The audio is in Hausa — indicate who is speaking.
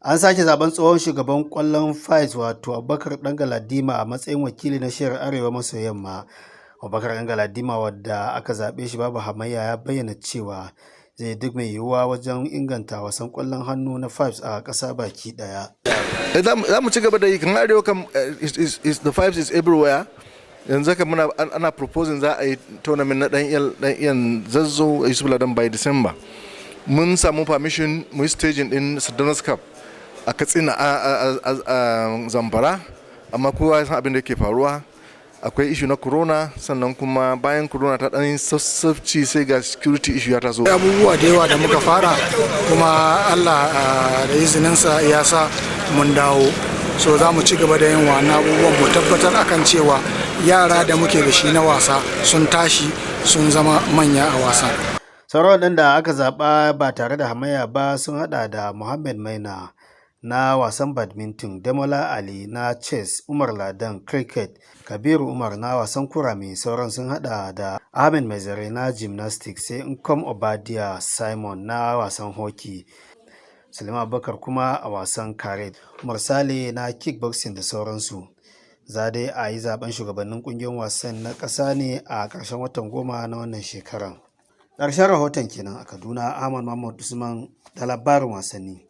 Speaker 1: An sake zaben tsohon shugaban kwallon Fives wato Abubakar Dangaladima a matsayin wakili na shiyar Arewa maso yamma. Abubakar Dangaladima wadda aka zaɓe shi babu hamayya ya bayyana cewa zai duk mai yiwuwa wajen inganta wasan kwallon hannu na Fives a ƙasa baki ɗaya.
Speaker 2: Za mu ci gaba da yi kan Arewa kam the Fives is everywhere. Yanzu haka ana proposing za a yi tournament na ɗan iyan Zazzau Yusuf Ladan by December. Mun samu permission mu yi staging din Sardanas Cup a Katsina a Zamfara, amma kowa ya san abin da yake faruwa. Akwai issue na corona, sannan kuma bayan corona ta ɗan sassafci sai ga security issue ya taso.
Speaker 3: Abubuwa da yawa da muka fara kuma Allah da izininsa ya sa mun dawo. So za mu ci gaba da yin wannan abubuwan mu tabbatar akan cewa yara da muke da shi na wasa sun tashi sun zama manya a wasa.
Speaker 1: Sauran waɗanda aka zaɓa ba tare da hamayya ba sun haɗa da Muhammad Maina na wasan badminton, Damola Ali na chess, Umar Ladan cricket, Kabiru Umar na wasan kurame. Sauran sun haɗa da Ahmed Maizare na gymnastics, sai Nkom Obadiah Simon na wasan hockey, Suleiman Abubakar kuma a wasan karet, Umar Sale na kickboxing da sauransu. Za dai a yi zaben shugabannin ƙungiyar wasan na ƙasa ne a ƙarshen watan 10 na wannan shekaran. Ƙarshen rahoton kenan a Kaduna. Ahmad Mahmud Usman da labarin wasanni.